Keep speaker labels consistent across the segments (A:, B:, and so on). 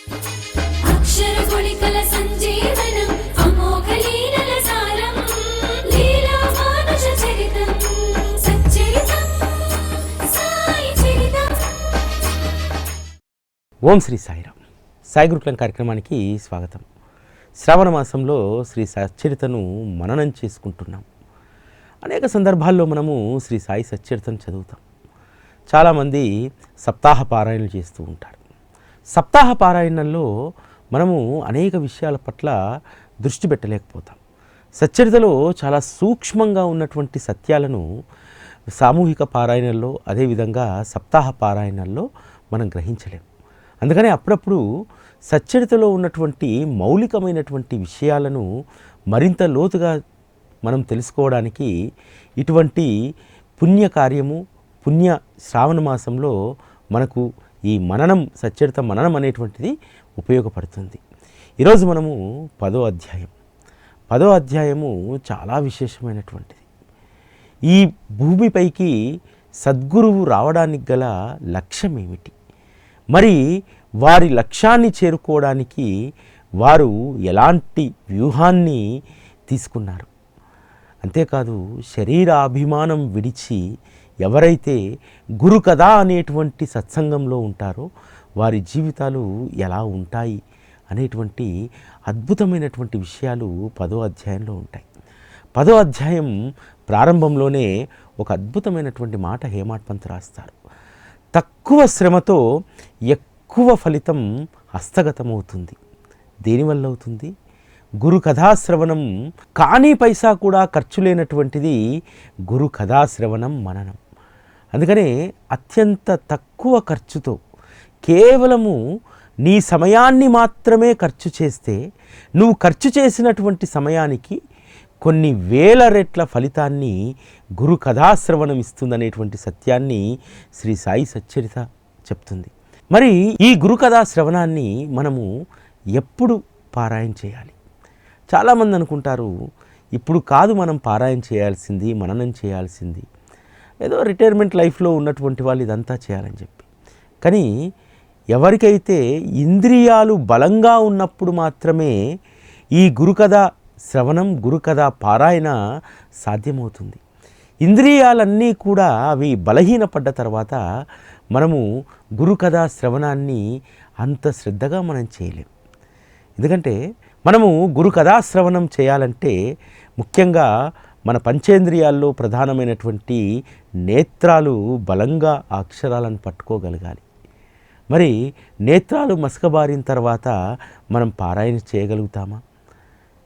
A: అక్షర గుళికల సంజీవనం అమోఘ లీలల సారం లీలా మానుష చరితం సచ్చరితం సాయి చరితం.
B: ఓం శ్రీ సాయిరామ్. సాయి గురుకులం కార్యక్రమానికి స్వాగతం. శ్రావణ మాసంలో శ్రీ సచ్చరితను మననం చేసుకుంటున్నాం. అనేక సందర్భాల్లో మనము శ్రీ సాయి సచ్చరితను చదువుతాం. చాలామంది సప్తాహ పారాయణలు చేస్తూ ఉంటారు. సప్తాహ పారాయణల్లో మనము అనేక విషయాల పట్ల దృష్టి పెట్టలేకపోతాం. సచ్చరితలో చాలా సూక్ష్మంగా ఉన్నటువంటి సత్యాలను సామూహిక పారాయణల్లో, అదేవిధంగా సప్తాహ పారాయణల్లో మనం గ్రహించలేము. అందుకని అప్పుడప్పుడు సచ్చరితలో ఉన్నటువంటి మౌలికమైనటువంటి విషయాలను మరింత లోతుగా మనం తెలుసుకోవడానికి ఇటువంటి పుణ్యకార్యము, పుణ్య శ్రావణ మాసంలో మనకు ఈ మననం, సచ్చరిత మననం అనేటువంటిది ఉపయోగపడుతుంది. ఈరోజు మనము 10వ అధ్యాయము చాలా విశేషమైనటువంటిది. ఈ భూమిపైకి సద్గురువు రావడానికి గల లక్ష్యం ఏమిటి, మరి వారి లక్ష్యాన్ని చేరుకోవడానికి వారు ఎలాంటి వ్యూహాన్ని తీసుకున్నారు. అంతేకాదు, శరీరాభిమానం విడిచి ఎవరైతే గురు కథ అనేటువంటి సత్సంగంలో ఉంటారో వారి జీవితాలు ఎలా ఉంటాయి అనేటువంటి అద్భుతమైనటువంటి విషయాలు 10వ అధ్యాయంలో ఉంటాయి. 10వ అధ్యాయం ప్రారంభంలోనే ఒక అద్భుతమైనటువంటి మాట హేమాడ్ పంత్ రాస్తారు. తక్కువ శ్రమతో ఎక్కువ ఫలితం హస్తగతమవుతుంది. దేనివల్ల అవుతుంది? గురు కథాశ్రవణం. కానీ పైసా కూడా ఖర్చు లేనటువంటిది గురు కథాశ్రవణం, మననం. అందుకనే అత్యంత తక్కువ ఖర్చుతో కేవలము నీ సమయాన్ని మాత్రమే ఖర్చు చేస్తే నువ్వు ఖర్చు చేసినటువంటి సమయానికి కొన్ని వేల రెట్ల ఫలితాన్ని గురు కథాశ్రవణం ఇస్తుందనేటువంటి సత్యాన్ని శ్రీ సాయి సచ్చరిత చెప్తుంది. మరి ఈ గురు కథా శ్రవణాన్ని మనము ఎప్పుడు పారాయణ చేయాలి? చాలామంది అనుకుంటారు, ఇప్పుడు కాదు మనం పారాయణ చేయాల్సింది, మననం చేయాల్సింది, ఏదో రిటైర్మెంట్ లైఫ్లో ఉన్నటువంటి వాళ్ళు ఇదంతా చేయాలని చెప్పి. కానీ ఎవరికైతే ఇంద్రియాలు బలంగా ఉన్నప్పుడు మాత్రమే ఈ గురుకథ శ్రవణం, గురుకథ పారాయణ సాధ్యమవుతుంది. ఇంద్రియాలన్నీ కూడా అవి బలహీనపడ్డ తర్వాత మనము గురుకథ శ్రవణాన్ని అంత శ్రద్ధగా మనం చేయలేం. ఎందుకంటే మనము గురు కథాశ్రవణం చేయాలంటే ముఖ్యంగా మన పంచేంద్రియాల్లో ప్రధానమైనటువంటి నేత్రాలు బలంగా ఆ అక్షరాలను పట్టుకోగలగాలి. మరి నేత్రాలు మసకబారిన తర్వాత మనం పారాయణ చేయగలుగుతామా?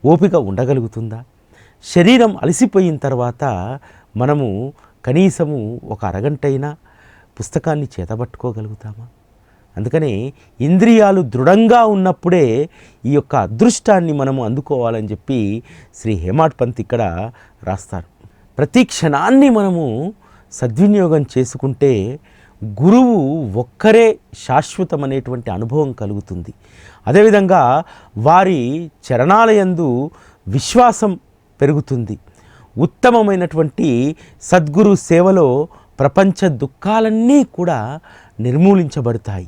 B: ఓపిక ఉండగలుగుతుందా? శరీరం అలసిపోయిన తర్వాత మనము కనీసము ఒక అరగంటైనా పుస్తకాన్ని చేతబట్టుకోగలుగుతామా? అందుకనే ఇంద్రియాలు దృఢంగా ఉన్నప్పుడే ఈ యొక్క అదృష్టాన్ని మనము అందుకోవాలని చెప్పి శ్రీ హేమాడ్ పంత్ ఇక్కడ రాస్తారు. ప్రతి క్షణాన్ని మనము సద్వినియోగం చేసుకుంటే గురువు ఒక్కరే శాశ్వతమనేటువంటి అనుభవం కలుగుతుంది. అదేవిధంగా వారి చరణాలయందు విశ్వాసం పెరుగుతుంది. ఉత్తమమైనటువంటి సద్గురు సేవలో ప్రపంచ దుఃఖాలన్నీ కూడా నిర్మూలించబడతాయి.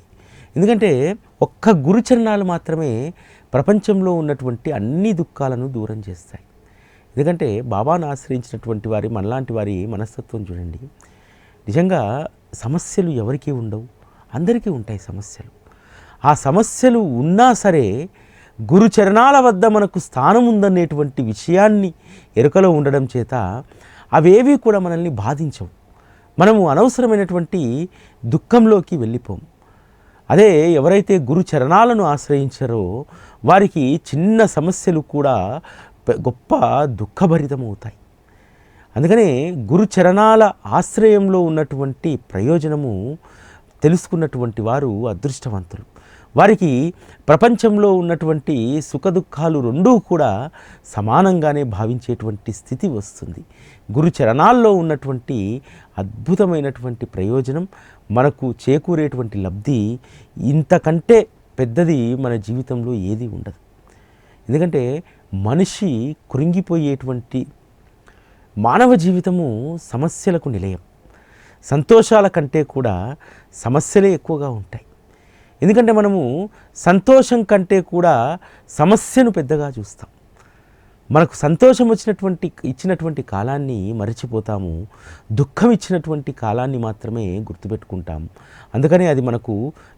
B: ఎందుకంటే ఒక్క గురుచరణాలు మాత్రమే ప్రపంచంలో ఉన్నటువంటి అన్ని దుఃఖాలను దూరం చేస్తాయి. ఎందుకంటే బాబాను ఆశ్రయించినటువంటి వారి, మనలాంటి వారి మనస్తత్వం చూడండి. నిజంగా సమస్యలు ఎవరికీ ఉండవు, అందరికీ ఉంటాయి సమస్యలు. ఆ సమస్యలు ఉన్నా సరే గురుచరణాల వద్ద మనకు స్థానం ఉందనేటువంటి విషయాన్ని ఎరుకలో ఉండడం చేత అవేవి కూడా మనల్ని బాధించవు. మనము అనవసరమైనటువంటి దుఃఖంలోకి వెళ్ళిపోము. అదే ఎవరైతే గురు చరణాలను ఆశ్రయించారో వారికి చిన్న సమస్యలు కూడా గొప్ప దుఃఖభరితమవుతాయి. అందుకనే గురు చరణాల ఆశ్రయంలో ఉన్నటువంటి ప్రయోజనము తెలుసుకున్నటువంటి వారు అదృష్టవంతులు. వారికి ప్రపంచంలో ఉన్నటువంటి సుఖదుఖాలు రెండూ కూడా సమానంగానే భావించేటువంటి స్థితి వస్తుంది. గురు చరణాల్లో ఉన్నటువంటి అద్భుతమైనటువంటి ప్రయోజనం, మనకు చేకూరేటువంటి లబ్ధి ఇంతకంటే పెద్దది మన జీవితంలో ఏది ఉండదు. ఎందుకంటే మనిషి కృంగిపోయేటువంటి మానవ జీవితము సమస్యలకు నిలయం. సంతోషాల కంటే కూడా సమస్యలే ఎక్కువగా ఉంటాయి. ఎందుకంటే మనము సంతోషం కంటే కూడా సమస్యను పెద్దగా చూస్తాం. మనకు సంతోషం ఇచ్చినటువంటి కాలాన్ని మరచిపోతాము, దుఃఖం ఇచ్చినటువంటి కాలాన్ని మాత్రమే గుర్తుపెట్టుకుంటాము. అందుకని అది మనకు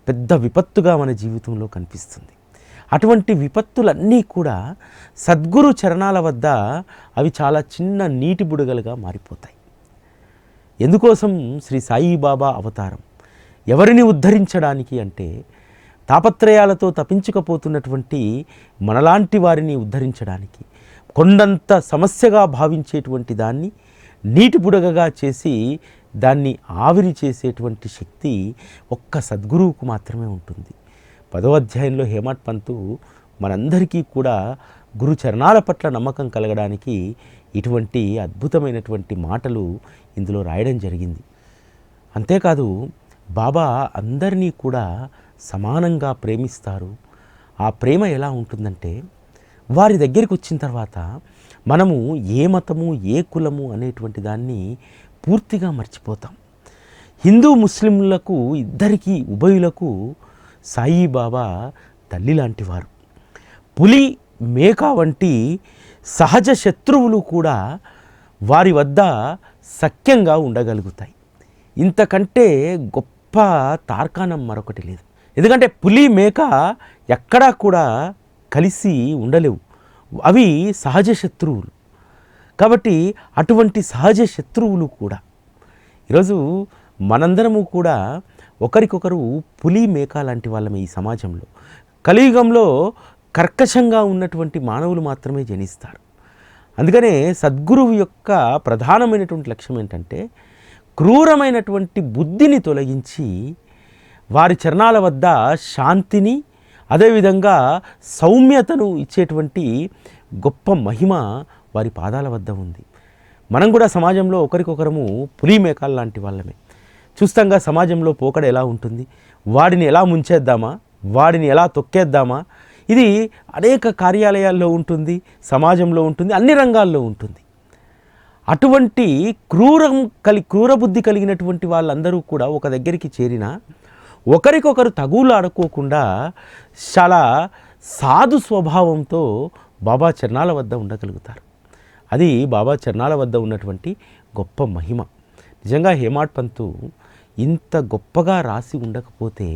B: పెద్ద విపత్తుగా మన జీవితంలో కనిపిస్తుంది. అటువంటి విపత్తులన్నీ కూడా సద్గురు చరణాల వద్ద అవి చాలా చిన్న నీటి బుడగలుగా మారిపోతాయి. ఎందుకోసం శ్రీ సాయిబాబా అవతారం? ఎవరిని ఉద్ధరించడానికి అంటే తాపత్రయాలతో తప్పించకపోతున్నటువంటి మనలాంటి వారిని ఉద్ధరించడానికి. కొండంత సమస్యగా భావించేటువంటి దాన్ని నీటి బుడగగా చేసి దాన్ని ఆవిరి చేసేటువంటి శక్తి ఒక్క సద్గురువుకు మాత్రమే ఉంటుంది. 10వ అధ్యాయంలో హేమాడ్ పంతు మనందరికీ కూడా గురు చరణాల పట్ల నమ్మకం కలగడానికి ఇటువంటి అద్భుతమైనటువంటి మాటలు ఇందులో రాయడం జరిగింది. అంతేకాదు బాబా అందరినీ కూడా సమానంగా ప్రేమిస్తారు. ఆ ప్రేమ ఎలా ఉంటుందంటే వారి దగ్గరికి వచ్చిన తర్వాత మనము ఏ మతము ఏ కులము అనేటువంటి దాన్ని పూర్తిగా మర్చిపోతాం. హిందూ ముస్లింలకు ఇద్దరికీ ఉభయులకు సాయిబాబా తల్లి లాంటివారు. పులి మేక వంటి సహజ శత్రువులు కూడా వారి వద్ద సఖ్యంగా ఉండగలుగుతాయి. ఇంతకంటే గొప్ప తార్కాణం మరొకటి లేదు. ఎందుకంటే పులి మేక ఎక్కడా కూడా కలిసి ఉండలేవు, అవి సహజ శత్రువులు. కాబట్టి అటువంటి సహజ శత్రువులు కూడా ఈరోజు మనందరము కూడా ఒకరికొకరు పులి మేక లాంటి వాళ్ళమే. ఈ సమాజంలో కలియుగంలో కర్కశంగా ఉన్నటువంటి మానవులు మాత్రమే జనిస్తారు. అందుకనే సద్గురువు యొక్క ప్రధానమైనటువంటి లక్ష్యం ఏంటంటే క్రూరమైనటువంటి బుద్ధిని తొలగించి వారి చరణాల వద్ద శాంతిని, అదేవిధంగా సౌమ్యతను ఇచ్చేటువంటి గొప్ప మహిమ వారి పాదాల వద్ద ఉంది. మనం కూడా సమాజంలో ఒకరికొకరము పులి మేకాలు లాంటి వాళ్ళమే. చూస్తాంగా సమాజంలో పోకడ ఎలా ఉంటుంది, వాడిని ఎలా ముంచేద్దామా, వాడిని ఎలా తొక్కేద్దామా, ఇది అనేక కార్యాలయాల్లో ఉంటుంది, సమాజంలో ఉంటుంది, అన్ని రంగాల్లో ఉంటుంది. అటువంటి క్రూరబుద్ధి కలిగినటువంటి వాళ్ళందరూ కూడా ఒక దగ్గరికి చేరిన ఒకరికొకరు తగులాడుకోకుండా చాలా సాధు స్వభావంతో బాబా చరణాల వద్ద ఉండగలుగుతారు. అది బాబా చరణాల వద్ద ఉన్నటువంటి గొప్ప మహిమ. నిజంగా హేమాడ్ పంతు ఇంత గొప్పగా రాసి ఉండకపోతే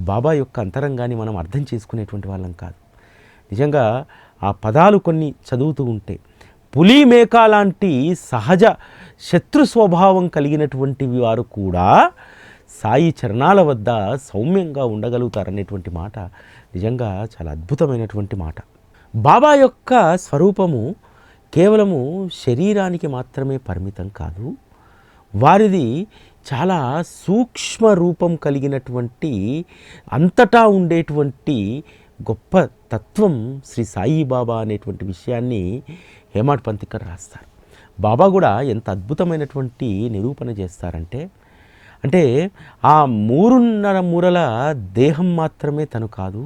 B: బాబా యొక్క అంతరంగాన్ని మనం అర్థం చేసుకునేటువంటి వాళ్ళం కాదు. నిజంగా ఆ పదాలు కొన్ని చదువుతూ ఉంటే పులి మేక లాంటి సహజ శత్రు స్వభావం కలిగినటువంటి వారు కూడా సాయి చరణాల వద్ద సౌమ్యంగా ఉండగలుగుతారనేటువంటి మాట నిజంగా చాలా అద్భుతమైనటువంటి మాట. బాబా యొక్క స్వరూపము కేవలము శరీరానికి మాత్రమే పరిమితం కాదు, వారిది చాలా సూక్ష్మ రూపం కలిగినటువంటి అంతటా ఉండేటువంటి గొప్ప తత్వం శ్రీ సాయిబాబా అనేటువంటి విషయాన్ని హేమాడ్ పంత్ ఇక్కడ రాస్తారు. బాబా కూడా ఎంత అద్భుతమైనటువంటి నిరూపణ చేస్తారంటే, అంటే ఆ 3.5 మూరల దేహం మాత్రమే తను కాదు,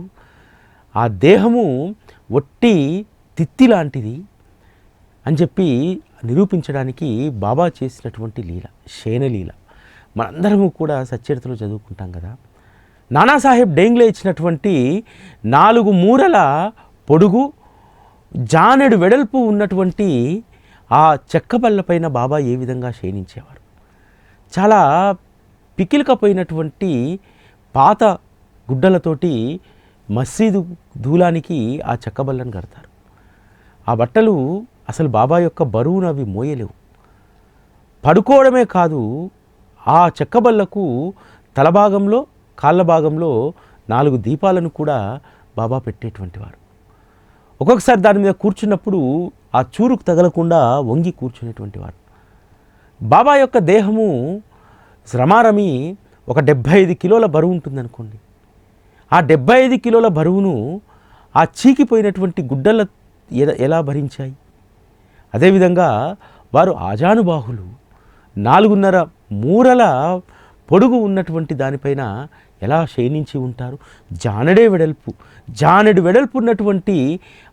B: ఆ దేహము ఒట్టి తిత్తి లాంటిది అని చెప్పి నిరూపించడానికి బాబా చేసినటువంటి లీల శయనలీల మనందరము కూడా సచ్చరిత్రలో చదువుకుంటాం కదా. నానాసాహెబ్ డేంగ్లే ఇచ్చినటువంటి 4 మూరల పొడుగు జానెడు వెడల్పు ఉన్నటువంటి ఆ చెక్క బల్లపైన బాబా ఏ విధంగా శయనించేవారు. చాలా పికిలికపోయినటువంటి పాత గుడ్డలతోటి మసీదు దూలానికి ఆ చెక్కబల్లను కడతారు. ఆ బట్టలు అసలు బాబా యొక్క బరువును అవి మోయలేవు. పడుకోవడమే కాదు, ఆ చెక్కబల్లకు తలభాగంలో కాళ్ళ భాగంలో 4 దీపాలను కూడా బాబా పెట్టేటువంటి వారు. ఒక్కొక్కసారి దాని మీద కూర్చున్నప్పుడు ఆ చూరుకు తగలకుండా వంగి కూర్చునేటువంటి వారు. బాబా యొక్క దేహము శ్రమారమి ఒక 75 కిలోల బరువు ఉంటుందనుకోండి. ఆ 75 కిలోల బరువును ఆ చీకిపోయినటువంటి గుడ్డల ఎలా భరించాయి? అదేవిధంగా వారు ఆజానుబాహులు 4.5 మూరల పొడుగు ఉన్నటువంటి దానిపైన ఎలా శయనించి ఉంటారు? జానెడు వెడల్పు ఉన్నటువంటి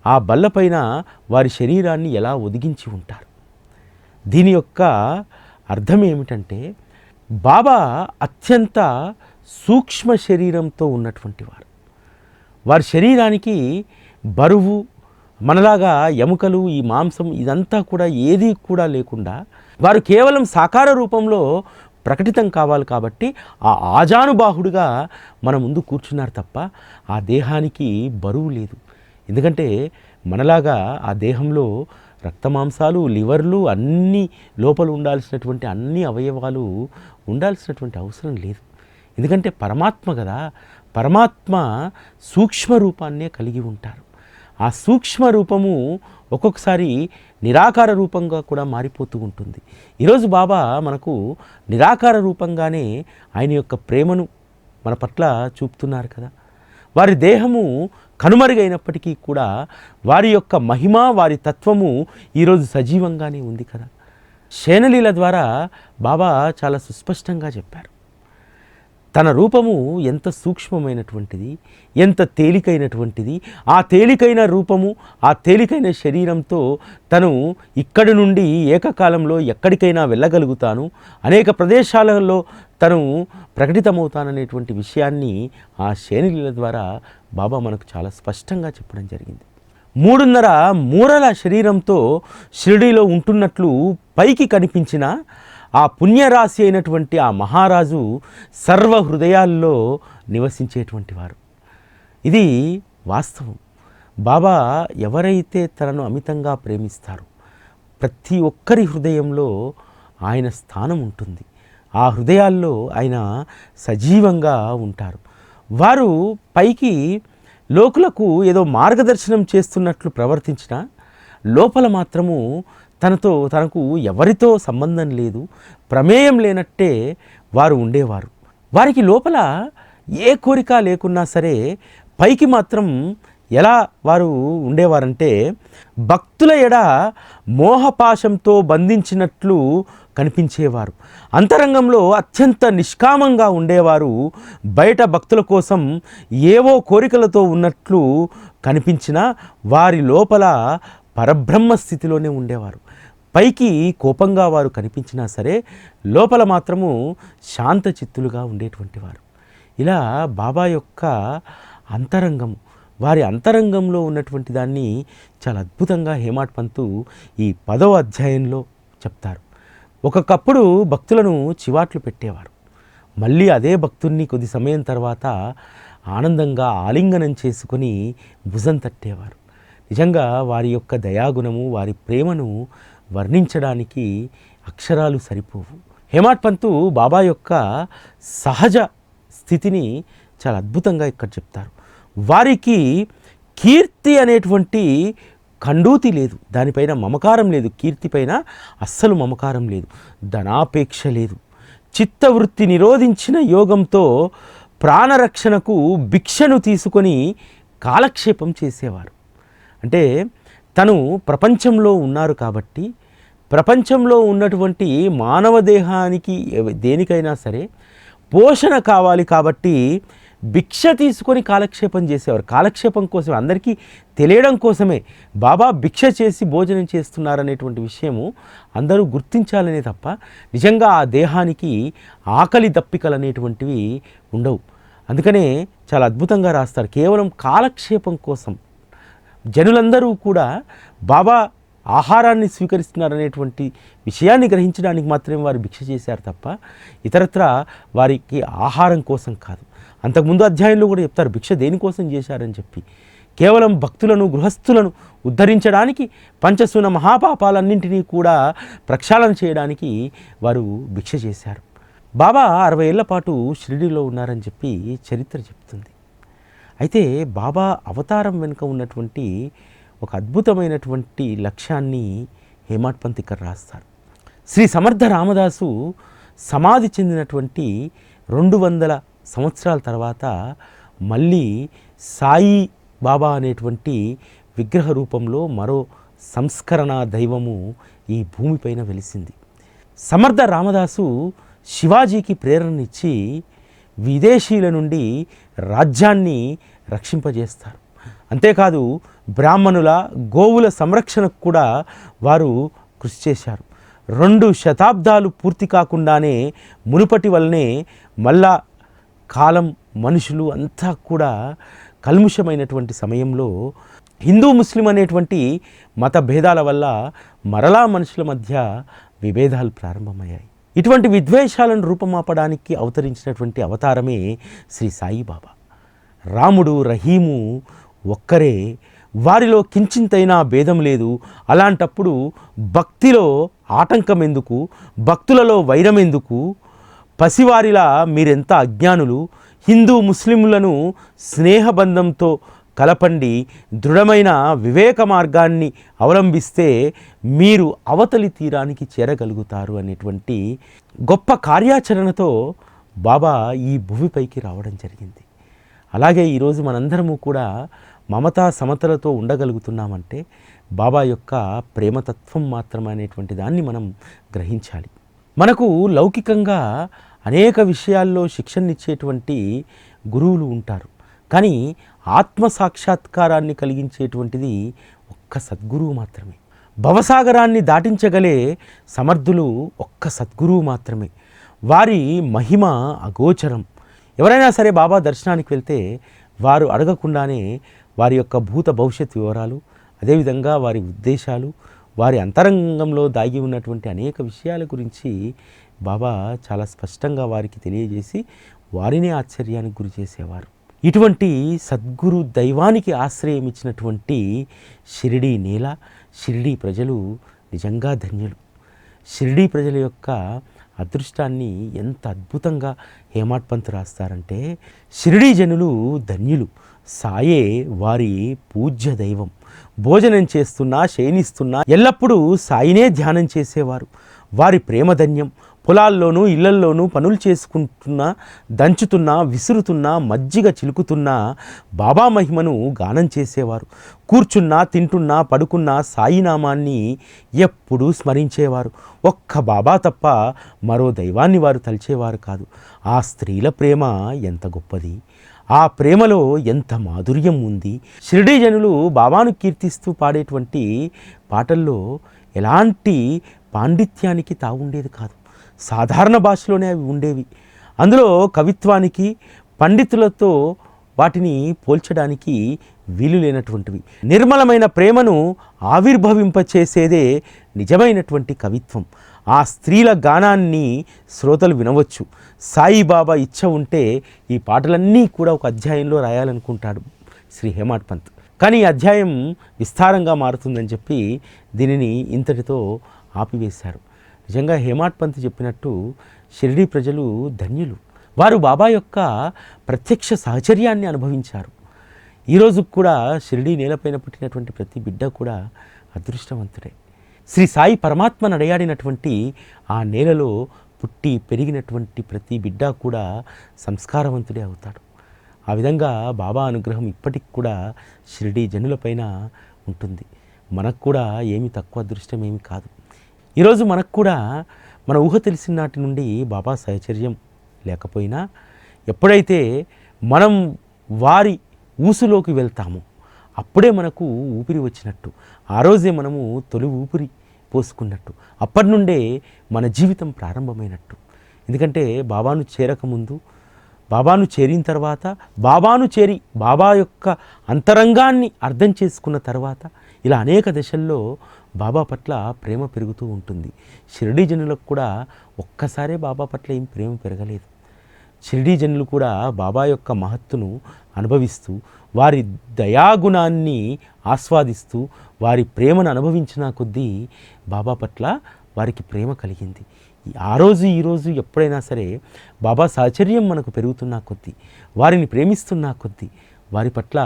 B: ఆ బల్లపైన వారి శరీరాన్ని ఎలా ఒదిగించి ఉంటారు? దీని యొక్క అర్థం ఏమిటంటే బాబా అత్యంత సూక్ష్మ శరీరంతో ఉన్నటువంటి వారు. వారి శరీరానికి బరువు మనలాగా ఎముకలు, ఈ మాంసం ఇదంతా కూడా ఏది కూడా లేకుండా వారు కేవలం సాకార రూపంలో ప్రకటితం కావాలి కాబట్టి ఆ ఆజానుబాహుడుగా మన ముందు కూర్చున్నారు తప్ప ఆ దేహానికి బరువు లేదు. ఎందుకంటే మనలాగా ఆ దేహంలో రక్తమాంసాలు, లివర్లు అన్నీ లోపల ఉండాల్సినటువంటి అన్ని అవయవాలు ఉండాల్సినటువంటి అవసరం లేదు. ఎందుకంటే పరమాత్మ కదా, పరమాత్మ సూక్ష్మ రూపాన్నే కలిగి ఉంటారు. ఆ సూక్ష్మ రూపము ఒక్కొక్కసారి నిరాకార రూపంగా కూడా మారిపోతూ ఉంటుంది. ఈరోజు బాబా మనకు నిరాకార రూపంగానే ఆయన యొక్క ప్రేమను మన పట్ల చూపుతున్నారు కదా. వారి దేహము కనుమరుగైనప్పటికీ కూడా వారి యొక్క మహిమ, వారి తత్వము ఈరోజు సజీవంగానే ఉంది కదా. శయనలీల ద్వారా బాబా చాలా సుస్పష్టంగా చెప్పారు. తన రూపము ఎంత సూక్ష్మమైనటువంటిది, ఎంత తేలికైనటువంటిది. ఆ తేలికైన రూపము, ఆ తేలికైన శరీరంతో తను ఇక్కడి నుండి ఏకకాలంలో ఎక్కడికైనా వెళ్ళగలుగుతాను, అనేక ప్రదేశాలలో తను ప్రకటితమవుతాననేటువంటి విషయాన్ని ఆ శయనలీల ద్వారా బాబా మనకు చాలా స్పష్టంగా చెప్పడం జరిగింది. 3.5 మూరల శరీరంతో షిరిడీలో ఉంటున్నట్లు పైకి కనిపించిన ఆ పుణ్యరాశి అయినటువంటి ఆ మహారాజు సర్వ హృదయాల్లో నివసించేటువంటి వారు. ఇది వాస్తవం. బాబా ఎవరైతే తనను అమితంగా ప్రేమిస్తారో ప్రతి ఒక్కరి హృదయంలో ఆయన స్థానం ఉంటుంది. ఆ హృదయాల్లో ఆయన సజీవంగా ఉంటారు. వారు పైకి లోకులకు ఏదో మార్గదర్శనం చేస్తున్నట్లు ప్రవర్తించినా లోపల మాత్రము తనకు ఎవరితో సంబంధం లేదు, ప్రమేయం లేనట్టే వారు ఉండేవారు. వారికి లోపల ఏ కోరిక లేకున్నా సరే పైకి మాత్రం ఎలా వారు ఉండేవారంటే భక్తుల ఎడ మోహపాశంతో బంధించినట్లు కనిపించేవారు. అంతరంగంలో అత్యంత నిష్కామంగా ఉండేవారు. బయట భక్తుల కోసం ఏవో కోరికలతో ఉన్నట్లు కనిపించినా వారి లోపల పరబ్రహ్మ స్థితిలోనే ఉండేవారు. పైకి కోపంగా వారు కనిపించినా సరే లోపల మాత్రము శాంత చిత్తులుగా ఉండేటువంటి వారు. ఇలా బాబా యొక్క అంతరంగం, వారి అంతరంగంలో ఉన్నటువంటి దాన్ని చాలా అద్భుతంగా హేమాడ్ పంతు ఈ 10వ అధ్యాయంలో చెప్తారు. ఒకప్పుడు భక్తులను చివాట్లు పెట్టేవారు. మళ్ళీ అదే భక్తుల్ని కొద్ది సమయం తర్వాత ఆనందంగా ఆలింగనం చేసుకొని భుజం తట్టేవారు. నిజంగా వారి యొక్క దయాగుణము, వారి ప్రేమను వర్ణించడానికి అక్షరాలు సరిపోవు. హేమాడ్ పంతు బాబా యొక్క సహజ స్థితిని చాలా అద్భుతంగా ఇక్కడ చెప్తారు. వారికి కీర్తి అనేటువంటి కండూతి లేదు, దానిపైన మమకారం లేదు, కీర్తిపైన అస్సలు మమకారం లేదు, ధనాపేక్ష లేదు. చిత్తవృత్తి నిరోధించిన యోగంతో ప్రాణరక్షణకు భిక్షను తీసుకొని కాలక్షేపం చేసేవారు. అంటే తను ప్రపంచంలో ఉన్నారు కాబట్టి ప్రపంచంలో ఉన్నటువంటి మానవ దేహానికి దేనికైనా సరే పోషణ కావాలి కాబట్టి భిక్ష తీసుకొని కాలక్షేపం చేసేవారు. కాలక్షేపం కోసం, అందరికీ తెలియడం కోసమే బాబా భిక్ష చేసి భోజనం చేస్తున్నారనేటువంటి విషయము అందరూ గుర్తించాలనే తప్ప నిజంగా ఆ దేహానికి ఆకలి దప్పికలు అనేటువంటివి ఉండవు. అందుకనే చాలా అద్భుతంగా రాస్తారు. కేవలం కాలక్షేపం కోసం జనులందరూ కూడా బాబా ఆహారాన్ని స్వీకరిస్తున్నారనేటువంటి విషయాన్ని గ్రహించడానికి మాత్రమే వారు భిక్ష చేశారు తప్ప ఇతరత్ర వారికి ఆహారం కోసం కాదు. అంతకుముందు అధ్యాయంలో కూడా చెప్తారు భిక్ష దేనికోసం చేశారని చెప్పి. కేవలం భక్తులను, గృహస్థులను ఉద్ధరించడానికి, పంచసూన మహాపాపాలన్నింటినీ కూడా ప్రక్షాళన చేయడానికి వారు భిక్ష చేశారు. బాబా 60 ఏళ్ల పాటు షిరిడీలో ఉన్నారని చెప్పి చరిత్ర చెప్తుంది. అయితే బాబా అవతారం వెనుక ఉన్నటువంటి ఒక అద్భుతమైనటువంటి లక్ష్యాన్ని హేమాడ్ పంత్ ఇక్కడ రాస్తారు. శ్రీ సమర్థ రామదాసు సమాధి చెందినటువంటి 200 సంవత్సరాల తర్వాత మళ్ళీ సాయి బాబా అనేటువంటి విగ్రహ రూపంలో మరో సంస్కరణ దైవము ఈ భూమిపైన వెలిసింది. సమర్థ రామదాసు శివాజీకి ప్రేరణనిచ్చి విదేశీయుల నుండి రాజ్యాన్ని రక్షింపజేస్తారు. అంతేకాదు బ్రాహ్మణుల, గోవుల సంరక్షణకు కూడా వారు కృషి చేశారు. 2 శతాబ్దాలు పూర్తి కాకుండానే మునుపటి వల్లనే మళ్ళా కాలం, మనుషులు అంతా కూడా కల్ముషమైనటువంటి సమయంలో హిందూ ముస్లిం అనేటువంటి మత భేదాల వల్ల మరలా మనుషుల మధ్య విభేదాలు ప్రారంభమయ్యాయి. ఇటువంటి విద్వేషాలను రూపమాపడానికి అవతరించినటువంటి అవతారమే శ్రీ సాయిబాబా. రాముడు, రహీము ఒక్కరే, వారిలో కించింతైనా భేదం లేదు. అలాంటప్పుడు భక్తిలో ఆటంకం ఎందుకు, భక్తులలో వైరం ఎందుకు? పసివారిలా మీరెంత అజ్ఞానులు. హిందూ ముస్లింలను స్నేహబంధంతో కలపండి, దృఢమైన వివేక మార్గాన్ని అవలంబిస్తే మీరు అవతలి తీరానికి చేరగలుగుతారు అనేటువంటి గొప్ప కార్యాచరణతో బాబా ఈ భూమిపైకి రావడం జరిగింది. అలాగే ఈరోజు మనందరము కూడా మమతా సమతలతో ఉండగలుగుతున్నామంటే బాబా యొక్క ప్రేమతత్వం మాత్రమే అనేటువంటి దాన్ని మనం గ్రహించాలి. మనకు లౌకికంగా అనేక విషయాల్లో శిక్షణనిచ్చేటువంటి గురువులు ఉంటారు, కానీ ఆత్మ సాక్షాత్కారాన్ని కలిగించేటువంటిది ఒక్క సద్గురువు మాత్రమే. భవసాగరాన్ని దాటించగలే సమర్థులు ఒక్క సద్గురువు మాత్రమే. వారి మహిమ అగోచరం. ఎవరైనా సరే బాబా దర్శనానికి వెళ్తే వారు అడగకుండానే వారి యొక్క భూత భవిష్యత్ వివరాలు, అదేవిధంగా వారి ఉద్దేశాలు, వారి అంతరంగంలో దాగి ఉన్నటువంటి అనేక విషయాల గురించి బాబా చాలా స్పష్టంగా వారికి తెలియజేసి వారినే ఆశ్చర్యానికి గురి చేసేవారు. ఇటువంటి సద్గురు దైవానికి ఆశ్రయం ఇచ్చినటువంటి షిరిడీ నేల, షిరిడీ ప్రజలు నిజంగా ధన్యులు. షిరిడీ ప్రజల యొక్క అదృష్టాన్ని ఎంత అద్భుతంగా హేమాడ్ పంత్ రాస్తారంటే, షిరిడీ జనులు ధన్యులు, సాయే వారి పూజ్య దైవం. భోజనం చేస్తున్నా, శయనిస్తున్నా ఎల్లప్పుడూ సాయినే ధ్యానం చేసేవారు. వారి ప్రేమ ధన్యం. పొలాల్లోనూ ఇళ్లల్లోనూ పనులు చేసుకుంటున్నా, దంచుతున్నా, విసురుతున్నా, మజ్జిగ చిలుకుతున్నా బాబా మహిమను గానం చేసేవారు. కూర్చున్నా, తింటున్నా, పడుకున్నా సాయినామాన్ని ఎప్పుడూ స్మరించేవారు. ఒక్క బాబా తప్ప మరో దైవాన్ని వారు తలిచేవారు కాదు. ఆ స్త్రీల ప్రేమ ఎంత గొప్పది, ఆ ప్రేమలో ఎంత మాధుర్యం ఉంది. షిరిడీ జనులు బాబాను కీర్తిస్తూ పాడేటువంటి పాటల్లో ఎలాంటి పాండిత్యానికి తావుండేది కాదు. సాధారణ భాషలోనే అవి ఉండేవి. అందులో కవిత్వానికి, పండితులతో వాటిని పోల్చడానికి వీలు లేనటువంటివి. నిర్మలమైన ప్రేమను ఆవిర్భవింపచేసేదే నిజమైనటువంటి కవిత్వం. ఆ స్త్రీల గానాన్ని శ్రోతలు వినవచ్చు. సాయిబాబా ఇచ్చ ఉంటే ఈ పాటలన్నీ కూడా ఒక అధ్యాయంలో రాయాలనుకుంటాడు శ్రీ హేమాడ్ పంత్. కానీ ఈ అధ్యాయం విస్తారంగా మారుతుందని చెప్పి దీనిని ఇంతటితో ఆపివేశారు. నిజంగా హేమాడ్ పంత్ చెప్పినట్టు షిరిడీ ప్రజలు ధన్యులు. వారు బాబా యొక్క ప్రత్యక్ష సహచర్యాన్ని అనుభవించారు. ఈరోజు కూడా షిరిడీ నేలపైన పుట్టినటువంటి ప్రతి బిడ్డ కూడా అదృష్టవంతుడే. శ్రీ సాయి పరమాత్మ నడయాడినటువంటి ఆ నేలలో పుట్టి పెరిగినటువంటి ప్రతి బిడ్డ కూడా సంస్కారవంతుడే అవుతాడు. ఆ విధంగా బాబా అనుగ్రహం ఇప్పటికి కూడా షిరిడీ జనులపైన ఉంటుంది. మనకు కూడా ఏమి తక్కువ అదృష్టం ఏమి కాదు. ఈరోజు మనకు కూడా మన ఊహ తెలిసిన నాటి నుండి బాబా సహచర్యం లేకపోయినా ఎప్పుడైతే మనం వారి ఊసులోకి వెళ్తామో అప్పుడే మనకు ఊపిరి వచ్చినట్టు, ఆ రోజే మనము తొలి ఊపిరి పోసుకున్నట్టు, అప్పటి నుండే మన జీవితం ప్రారంభమైనట్టు. ఎందుకంటే బాబాను చేరకముందు, బాబాను చేరిన తర్వాత, బాబాను చేరి బాబా యొక్క అంతరంగాన్ని అర్థం చేసుకున్న తర్వాత ఇలా అనేక దశల్లో బాబా పట్ల ప్రేమ పెరుగుతూ ఉంటుంది. షిరిడీ జనులకు కూడా ఒక్కసారే బాబా పట్ల ఏం ప్రేమ పెరగలేదు. షిరిడీ జనులు కూడా బాబా యొక్క మహత్తును అనుభవిస్తూ, వారి దయాగుణాన్ని ఆస్వాదిస్తూ, వారి ప్రేమను అనుభవించిన కొద్దీ బాబా పట్ల వారికి ప్రేమ కలిగింది. ఆ రోజు ఈరోజు ఎప్పుడైనా సరే బాబా సాహచర్యం మనకు పెరుగుతున్న కొద్దీ, వారిని ప్రేమిస్తున్న కొద్దీ వారి పట్ల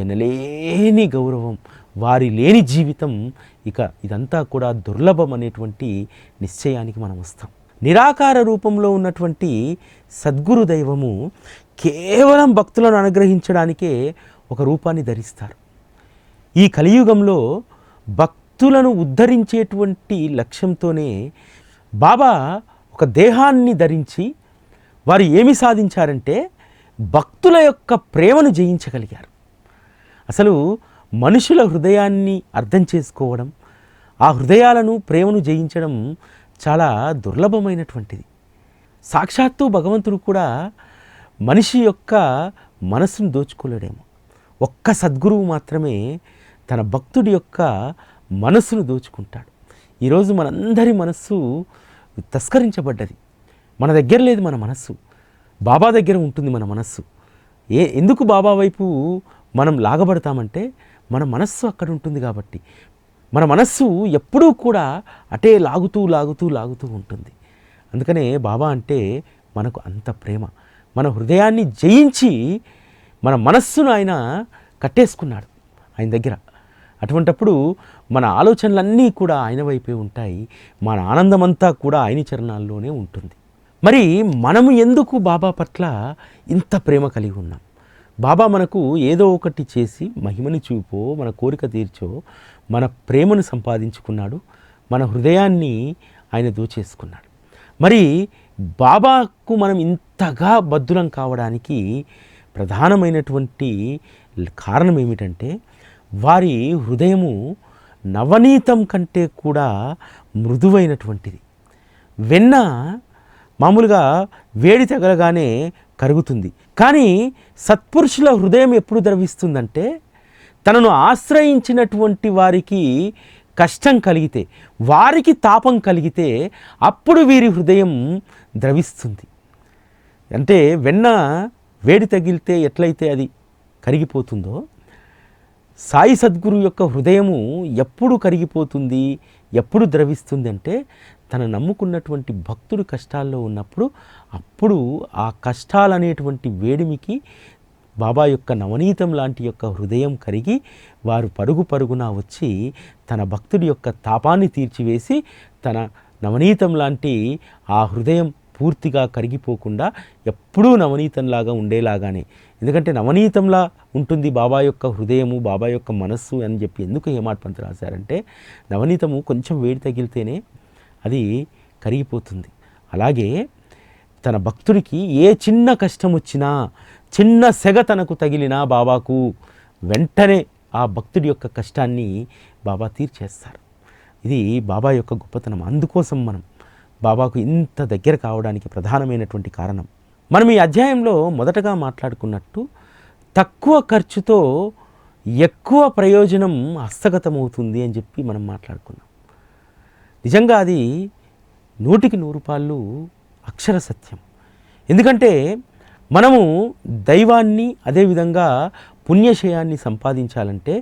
B: ఎనలేని గౌరవం, వారి లేని జీవితం, ఇక ఇదంతా కూడా దుర్లభం అనేటువంటి నిశ్చయానికి మనం వస్తాం. నిరాకార రూపంలో ఉన్నటువంటి సద్గురు దైవము కేవలం భక్తులను అనుగ్రహించడానికే ఒక రూపాన్ని ధరిస్తారు. ఈ కలియుగంలో భక్తులను ఉద్ధరించేటువంటి లక్ష్యంతోనే బాబా ఒక దేహాన్ని ధరించి వారు ఏమి సాధించారంటే భక్తుల యొక్క ప్రేమను జయించగలిగారు. అసలు మనుషుల హృదయాన్ని అర్థం చేసుకోవడం, ఆ హృదయాలను ప్రేమను జయించడం చాలా దుర్లభమైనటువంటిది. సాక్షాత్తు భగవంతుడు కూడా మనిషి యొక్క మనసును దోచుకోలేడేమో. ఒక్క సద్గురువు మాత్రమే తన భక్తుడి యొక్క మనస్సును దోచుకుంటాడు. ఈరోజు మనందరి మనస్సు తస్కరించబడ్డది. మన దగ్గర లేదు మన మనస్సు, బాబా దగ్గర ఉంటుంది మన మనస్సు. ఎందుకు బాబా వైపు మనం లాగబడతామంటే మన మనస్సు అక్కడ ఉంటుంది కాబట్టి. మన మనస్సు ఎప్పుడూ కూడా అటే లాగుతూ లాగుతూ లాగుతూ ఉంటుంది. అందుకనే బాబా అంటే మనకు అంత ప్రేమ. మన హృదయాన్ని జయించి మన మనస్సును ఆయన కట్టేసుకున్నాడు ఆయన దగ్గర. అటువంటప్పుడు మన ఆలోచనలన్నీ కూడా ఆయన వైపే ఉంటాయి. మన ఆనందమంతా కూడా ఆయన చరణాల్లోనే ఉంటుంది. మరి మనము ఎందుకు బాబా పట్ల ఇంత ప్రేమ కలిగి ఉన్నాం? బాబా మనకు ఏదో ఒకటి చేసి మహిమని చూపో, మన కోరిక తీర్చో మన ప్రేమను సంపాదించుకున్నాడు, మన హృదయాన్ని ఆయన దోచేసుకున్నాడు. మరి బాబాకు మనం ఇంతగా బద్ధులం కావడానికి ప్రధానమైనటువంటి కారణం ఏమిటంటే వారి హృదయము నవనీతం కంటే కూడా మృదువైనటువంటిది. వెన్న మామూలుగా వేడి తగలగానే కరుగుతుంది, కానీ సత్పురుషుల హృదయం ఎప్పుడు ద్రవిస్తుందంటే తనను ఆశ్రయించినటువంటి వారికి కష్టం కలిగితే, వారికి తాపం కలిగితే అప్పుడు వీరి హృదయం ద్రవిస్తుంది. అంటే వెన్న వేడి తగిలితే ఎట్లయితే అది కరిగిపోతుందో, సాయి సద్గురు యొక్క హృదయము ఎప్పుడు కరిగిపోతుంది, ఎప్పుడు ద్రవిస్తుంది అంటే తన నమ్ముకున్నటువంటి భక్తుడు కష్టాల్లో ఉన్నప్పుడు, అప్పుడు ఆ కష్టాలనేటువంటి వేడిమికి బాబా యొక్క నవనీతం లాంటి యొక్క హృదయం కరిగి వారు పరుగు పరుగున వచ్చి తన భక్తుడి యొక్క తాపాన్ని తీర్చివేసి తన నవనీతం లాంటి ఆ హృదయం పూర్తిగా కరిగిపోకుండా ఎప్పుడూ నవనీతంలాగా ఉండేలాగానే. ఎందుకంటే నవనీతంలా ఉంటుంది బాబా యొక్క హృదయము, బాబా యొక్క మనస్సు అని చెప్పి ఎందుకు హేమాడ్ పంత్ రాశారంటే నవనీతము కొంచెం వేడి తగిలితేనే అది కరిగిపోతుంది. అలాగే తన భక్తుడికి ఏ చిన్న కష్టం వచ్చినా, చిన్న సెగ తనకు తగిలినా బాబాకు వెంటనే ఆ భక్తుడి యొక్క కష్టాన్ని బాబా తీర్చేస్తారు. ఇది బాబా యొక్క గొప్పతనం. అందుకోసం మనం బాబాకు ఇంత దగ్గర కావడానికి ప్రధానమైనటువంటి కారణం. మనం ఈ అధ్యాయంలో మొదటగా మాట్లాడుకున్నట్టు తక్కువ ఖర్చుతో ఎక్కువ ప్రయోజనం హస్తగతమవుతుంది అని చెప్పి మనం మాట్లాడుకున్నాం. నిజంగా అది 100కి 100 రూపాయలు అక్షర సత్యం. ఎందుకంటే మనము దైవాన్ని అదేవిధంగా పుణ్యశయాన్ని సంపాదించాలంటే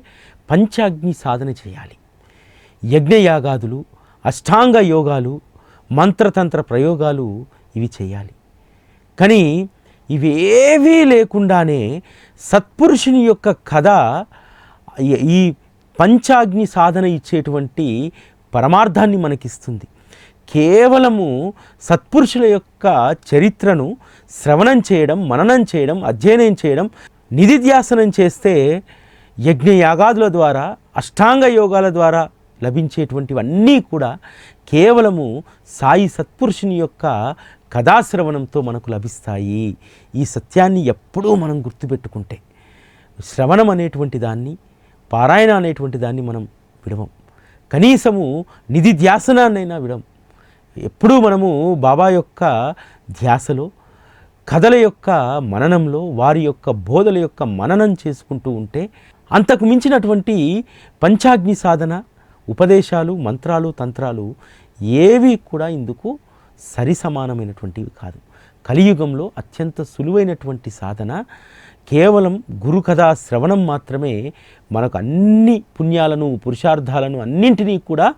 B: పంచాగ్ని సాధన చేయాలి. యజ్ఞయాగాదులు, అష్టాంగ యోగాలు, మంత్రతంత్ర ప్రయోగాలు ఇవి చేయాలి. కానీ ఇవేవీ లేకుండానే సత్పురుషుని యొక్క కథ ఈ పంచాగ్ని సాధన ఇచ్చేటువంటి పరమార్థాన్ని మనకిస్తుంది. కేవలము సత్పురుషుల యొక్క చరిత్రను శ్రవణం చేయడం, మననం చేయడం, అధ్యయనం చేయడం, నిధిధ్యాసనం చేస్తే యజ్ఞయాగాదుల ద్వారా, అష్టాంగ యోగాల ద్వారా లభించేటువంటివన్నీ కూడా కేవలము సాయి సత్పురుషుని యొక్క కథాశ్రవణంతో మనకు లభిస్తాయి. ఈ సత్యాన్ని ఎప్పుడూ మనం గుర్తుపెట్టుకుంటే శ్రవణం అనేటువంటి దాన్ని, పారాయణ అనేటువంటి దాన్ని మనం విడవం. కనీసము నిధిధ్యాసనాన్నైనా విడం. ఎప్పుడూ మనము బాబా యొక్క ధ్యాసలో, కథల యొక్క మననంలో, వారి యొక్క బోధల యొక్క మననం చేసుకుంటూ ఉంటే అంతకు మించినటువంటి పంచాగ్ని సాధన, ఉపదేశాలు, మంత్రాలు, తంత్రాలు ఏవి కూడా ఇందుకు సరి సమానమైనటువంటివి కాదు. కలియుగంలో అత్యంత సులువైనటువంటి సాధన కేవలం గురుకథా శ్రవణం మాత్రమే మనకు అన్ని పుణ్యాలను, పురుషార్థాలను అన్నింటినీ కూడా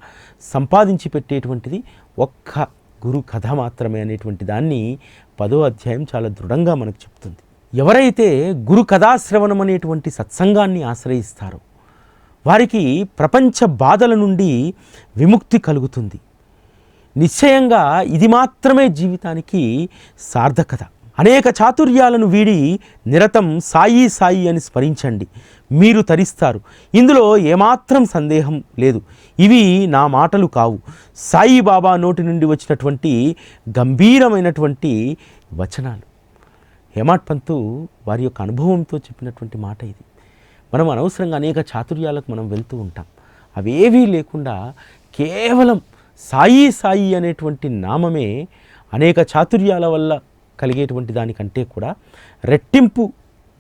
B: సంపాదించి పెట్టేటువంటిది ఒక్క గురు కథ మాత్రమే అనేటువంటి దాన్ని 10వ అధ్యాయం చాలా దృఢంగా మనకు చెప్తుంది. ఎవరైతే గురు కథాశ్రవణం అనేటువంటి సత్సంగాన్ని ఆశ్రయిస్తారో వారికి ప్రపంచ బాధల నుండి విముక్తి కలుగుతుంది. నిశ్చయంగా ఇది మాత్రమే జీవితానికి సార్థకత. అనేక చాతుర్యాలను వీడి నిరతం సాయి సాయి అని స్మరించండి, మీరు తరిస్తారు. ఇందులో ఏమాత్రం సందేహం లేదు. ఇవి నా మాటలు కావు, సాయిబాబా నోటి నుండి వచ్చినటువంటి గంభీరమైనటువంటి వచనాలు. హేమాడ్ పంతు వారి యొక్క అనుభవంతో చెప్పినటువంటి మాట ఇది. మనం అనవసరంగా అనేక చాతుర్యాలకు మనం వెళ్తూ ఉంటాం. అవేవీ లేకుండా కేవలం సాయి సాయి అనేటువంటి నామమే అనేక చాతుర్యాల వల్ల కలిగేటువంటి దానికంటే కూడా రెట్టింపు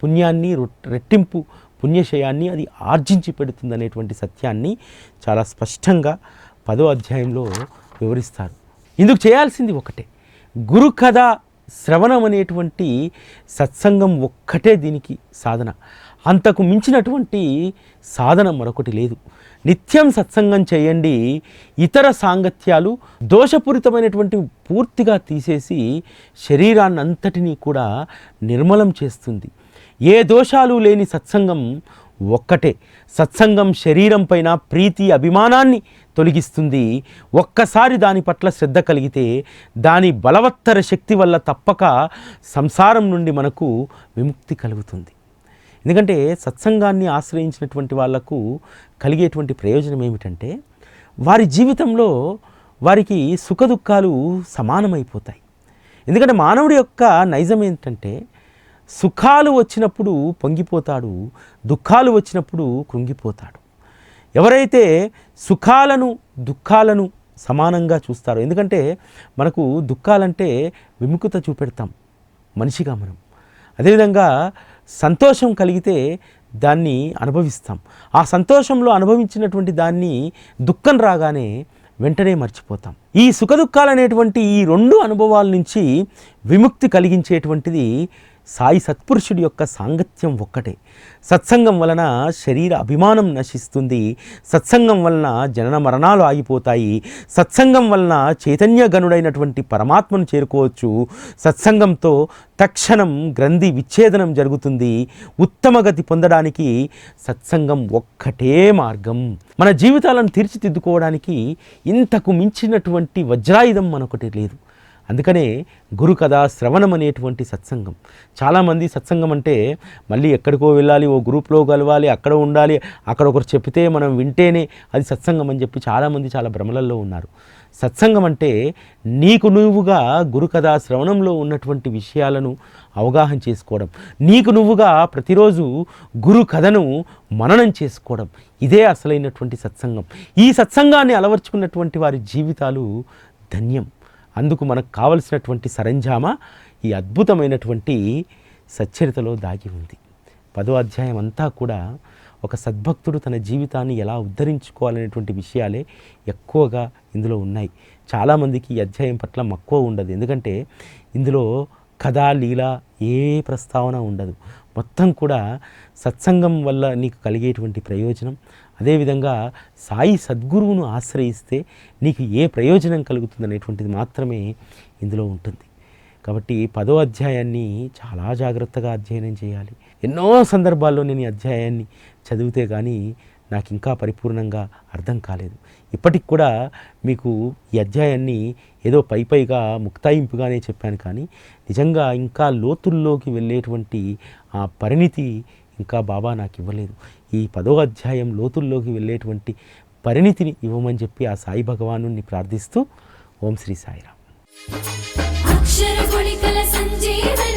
B: పుణ్యాన్ని రెట్టింపు పుణ్యశయాన్ని అది ఆర్జించి పెడుతుందనేటువంటి సత్యాన్ని చాలా స్పష్టంగా 10వ అధ్యాయంలో వివరిస్తారు. ఇందుకు చేయాల్సింది ఒకటే, గురు కథ శ్రవణం అనేటువంటి సత్సంగం ఒక్కటే దీనికి సాధన. అంతకు మించినటువంటి సాధన మరొకటి లేదు. నిత్యం సత్సంగం చేయండి. ఇతర సాంగత్యాలు దోషపూరితమైనటువంటి పూర్తిగా తీసేసి శరీరాన్నంతటినీ కూడా నిర్మలం చేస్తుంది. ఏ దోషాలు లేని సత్సంగం ఒక్కటే. సత్సంగం శరీరం పైన ప్రీతి అభిమానాన్ని తొలగిస్తుంది. ఒక్కసారి దాని పట్ల శ్రద్ధ కలిగితే దాని బలవత్తర శక్తి వల్ల తప్పక సంసారం నుండి మనకు విముక్తి కలుగుతుంది. ఎందుకంటే సత్సంగాన్ని ఆశ్రయించినటువంటి వాళ్లకు కలిగేటువంటి ప్రయోజనం ఏమిటంటే వారి జీవితంలో వారికి సుఖదుఖాలు సమానమైపోతాయి. ఎందుకంటే మానవుడి యొక్క నైజం ఏంటంటే సుఖాలు వచ్చినప్పుడు పొంగిపోతాడు, దుఃఖాలు వచ్చినప్పుడు కృంగిపోతాడు. ఎవరైతే సుఖాలను దుఃఖాలను సమానంగా చూస్తారో, ఎందుకంటే మనకు దుఃఖాలంటే విముఖత చూపెడతాం మనిషిగా మనం, అదేవిధంగా సంతోషం కలిగితే దాన్ని అనుభవిస్తాం. ఆ సంతోషంలో అనుభవించినటువంటి దాన్ని దుఃఖం రాగానే వెంటనే మర్చిపోతాం. ఈ సుఖదుఖాలు అనేటువంటి ఈ రెండు అనుభవాల నుంచి విముక్తి కలిగించేటువంటిది సాయి సత్పురుషుడి యొక్క సాంగత్యం ఒక్కటే. సత్సంగం వలన శరీర అభిమానం నశిస్తుంది. సత్సంగం వలన జనన మరణాలు ఆగిపోతాయి. సత్సంగం వలన చైతన్య గనుడైనటువంటి పరమాత్మను చేరుకోవచ్చు. సత్సంగంతో తక్షణం గ్రంథి విచ్ఛేదనం జరుగుతుంది. ఉత్తమ గతి పొందడానికి సత్సంగం ఒక్కటే మార్గం. మన జీవితాలను తీర్చిదిద్దుకోవడానికి ఇంతకు మించినటువంటి వజ్రాయుధం మనొకటి లేదు. అందుకనే గురు కథ శ్రవణం అనేటువంటి సత్సంగం. చాలామంది సత్సంగం అంటే మళ్ళీ ఎక్కడికో వెళ్ళాలి, ఓ గ్రూప్లో కలవాలి, అక్కడ ఉండాలి, అక్కడ ఒకరు చెప్తే మనం వింటేనే అది సత్సంగం అని చెప్పి చాలామంది చాలా భ్రమలలో ఉన్నారు. సత్సంగం అంటే నీకు నువ్వుగా గురు కథ శ్రవణంలో ఉన్నటువంటి విషయాలను అవగాహన చేసుకోవడం, నీకు నువ్వుగా ప్రతిరోజు గురు కథను మననం చేసుకోవడం, ఇదే అసలైనటువంటి సత్సంగం. ఈ సత్సంగాన్ని అలవర్చుకున్నటువంటి వారి జీవితాలు ధన్యం. అందుకు మనకు కావలసినటువంటి సరంజామా ఈ అద్భుతమైనటువంటి సచ్చరితలో దాగి ఉంది. 10వ అధ్యాయం అంతా కూడా ఒక సద్భక్తుడు తన జీవితాన్ని ఎలా ఉద్ధరించుకోవాలనేటువంటి విషయాలే ఎక్కువగా ఇందులో ఉన్నాయి. చాలామందికి ఈ అధ్యాయం పట్ల మక్కువ ఉండదు. ఎందుకంటే ఇందులో కథ లీల ఏ ప్రస్తావన ఉండదు. మొత్తం కూడా సత్సంగం వల్ల నీకు కలిగేటువంటి ప్రయోజనం, అదేవిధంగా సాయి సద్గురువును ఆశ్రయిస్తే నీకు ఏ ప్రయోజనం కలుగుతుందనేటువంటిది మాత్రమే ఇందులో ఉంటుంది. కాబట్టి 10వ అధ్యాయాన్ని చాలా జాగ్రత్తగా అధ్యయనం చేయాలి. ఎన్నో సందర్భాల్లో నేను ఈ అధ్యాయాన్ని చదివితే కానీ నాకు ఇంకా పరిపూర్ణంగా అర్థం కాలేదు. ఇప్పటికి కూడా మీకు ఈ అధ్యాయాన్ని ఏదో పైగా ముక్తాయింపుగానే చెప్పాను, కానీ నిజంగా ఇంకా లోతుల్లోకి వెళ్ళేటువంటి ఆ పరిణితి ఇంకా బాబా నాకు ఇవ్వలేదు. ఈ 10వ అధ్యాయం లోతుల్లోకి వెళ్ళేటువంటి పరిణితిని ఇవ్వమని చెప్పి ఆ సాయి భగవానుని ప్రార్థిస్తూ ఓం శ్రీ సాయిరామ్.
A: అక్షర గుళికల సంజీవని